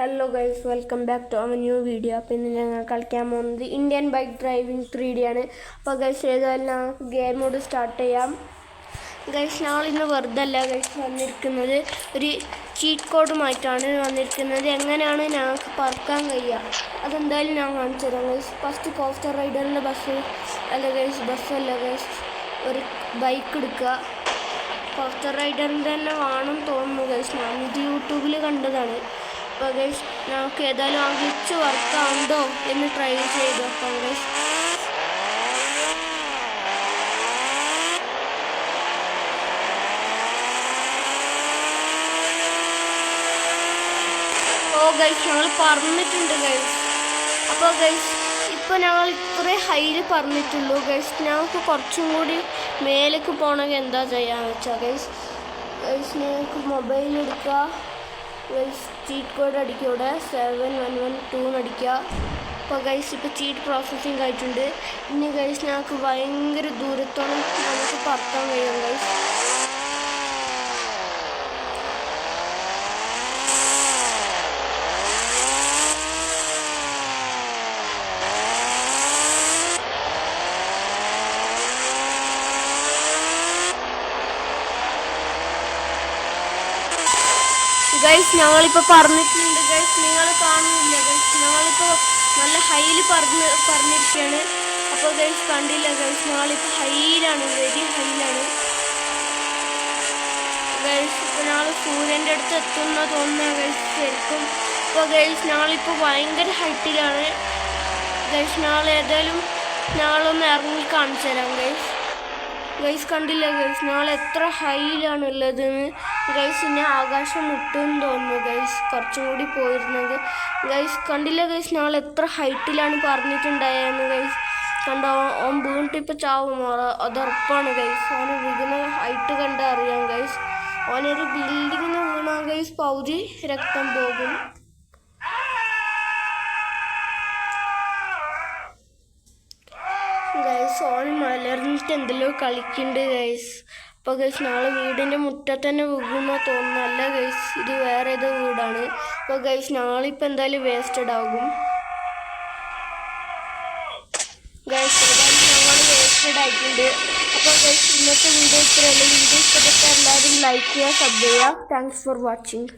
Hello guys, welcome back to our new video. അപ്പോൾ ഇന്ന് ഞങ്ങൾ കളിക്കാൻ പോകുന്നത് ഇന്ത്യൻ ബൈക്ക് ഡ്രൈവിംഗ് 3D ആണ്. അപ്പോൾ ഗൈസ് ഏതായാലും ഞങ്ങൾക്ക് ഗെയിം മോഡ് സ്റ്റാർട്ട് ചെയ്യാം. ഗൈസ് ഞങ്ങളിന്ന് വെറുതെ അല്ല ഗൈസ് വന്നിരിക്കുന്നത്, ഒരു ചീറ്റ് കോഡുമായിട്ടാണ് വന്നിരിക്കുന്നത്. എങ്ങനെയാണ് ഞങ്ങൾക്ക് പറക്കാൻ കഴിയുക അതെന്തായാലും ഞാൻ കാണിച്ചു തരാം ഗൈസ്. ഫസ്റ്റ് കോസ്റ്റർ റൈഡറിൻ്റെ ബസ്സല്ല ഗൈസ്, ഒരു ബൈക്ക് എടുക്കുക. കോസ്റ്റർ റൈഡറിൻ്റെ തന്നെ വേണം തോന്നുന്നു ഗൈസ്, ഞാനിത് യൂട്യൂബിൽ കണ്ടതാണ്. അപ്പോൾ ഗൈസ് നമുക്ക് ഏതായാലും ആ ഗ്ലിച്ച് വർക്കാവുണ്ടോ എന്ന് ട്രൈ ചെയ്ത് നോക്കാം ഗൈസ്. ഓ ഗൈസ് ഞങ്ങൾ പറഞ്ഞിട്ടുണ്ട് ഗൈസ്. അപ്പോൾ ഗൈസ് ഇപ്പോൾ ഞങ്ങൾ ഇത്രേ ഹൈയിൽ പറഞ്ഞിട്ടുള്ളൂ ഗൈസ്. ഞങ്ങൾക്ക് കുറച്ചും കൂടി മേലേക്ക് പോകണമെങ്കിൽ എന്താ ചെയ്യാന്ന് വെച്ചാൽ ഗൈസ് ഞങ്ങൾക്ക് മൊബൈൽ എടുക്കുക, ഗൈസ് ചീറ്റ് കോഡ് അടിക്കുക, ഇവിടെ 7112 അടിക്കുക. അപ്പോൾ ഗൈസ് ഇപ്പോൾ ചീറ്റ് പ്രോസസ്സിങ് ആയിട്ടുണ്ട്. ഇനി ഗൈസ് ഞങ്ങൾക്ക് ഭയങ്കര ദൂരത്തോളം നമുക്ക് പറക്കാൻ കഴിയും ഗൈസ്. ഗൈസ് ഞങ്ങളിപ്പോൾ പറഞ്ഞിട്ടുണ്ട് ഗൈസ്, നിങ്ങൾ കാണുന്നില്ല ഗൈസ്, ഞങ്ങളിപ്പോൾ നല്ല ഹൈയിൽ പറഞ്ഞിരിക്കുകയാണ്. അപ്പോൾ ഗൈസ് കണ്ടില്ല ഗൈസ്, ഞങ്ങളിപ്പോൾ ഹൈയിലാണ്, വെരി ഹൈയിലാണ് ഗൈസ്. ഇപ്പോൾ ഞങ്ങൾ സൂര്യൻ്റെ അടുത്ത് എത്തുന്ന തോന്നുന്ന ഗൈസ് ശരിക്കും. ഇപ്പോൾ ഗൈസ് ഞങ്ങളിപ്പോൾ ഭയങ്കര ഹൈറ്റിലാണ് ഗൈസ്. ഞങ്ങളൊന്ന് ഇറങ്ങി കാണിച്ചു തരാം ഗൈസ്. ഗൈസ് കണ്ടില്ല ഗൈസ്, ഞങ്ങൾ എത്ര ഹൈയിലാണ് ഉള്ളതെന്ന് ഗൈസ്. ഇനി ആകാശം മുട്ടെന്ന് തോന്നുന്നു ഗൈസ്, കുറച്ചും കൂടി പോയിരുന്നത് ഗൈസ്. കണ്ടില്ല ഗൈസ്, ഞങ്ങൾ എത്ര ഹൈറ്റിലാണ് പറഞ്ഞിട്ടുണ്ടായെന്ന് ഗൈസ്. കണ്ടോ, ഓൻ വീണിട്ട് ഇപ്പോൾ ചാവും, അത് ഉറപ്പാണ് ഗൈസ്. ഓന് വീഴുന്ന ഹൈറ്റ് കണ്ടാൽ അറിയാം ഗൈസ്. ഓനൊരു ബിൽഡിങ്ങിന് വീണാൽ ഗൈസ് പകുതി രക്തം പോകും. ഗൈസ് ഓന് മലർന്നിട്ട് എന്തെല്ലോ കളിക്കുന്നുണ്ട് ഗൈസ്. അപ്പോൾ ഗൈസ് നാളെ വീടിൻ്റെ മുറ്റത്ത് തന്നെ വീഴുന്ന തോന്നുന്നല്ല ഗൈസ്, ഇത് വേറെ ഏതോ വീടാണ്. അപ്പോൾ ഗൈസ് നാളിപ്പോൾ എന്തായാലും വേസ്റ്റഡ് ആകും ഗൈസ്. ഏതായാലും ഞങ്ങൾ വേസ്റ്റഡ് ആയിട്ടുണ്ട്. അപ്പോൾ ഗൈസ് ഇന്നത്തെ വീഡിയോ ഇത്രയല്ല. വീഡിയോ ഇഷ്ടപ്പെട്ട എല്ലാവരും ലൈക്ക് ചെയ്യുക, സബ് ചെയ്യുക. Thanks for watching.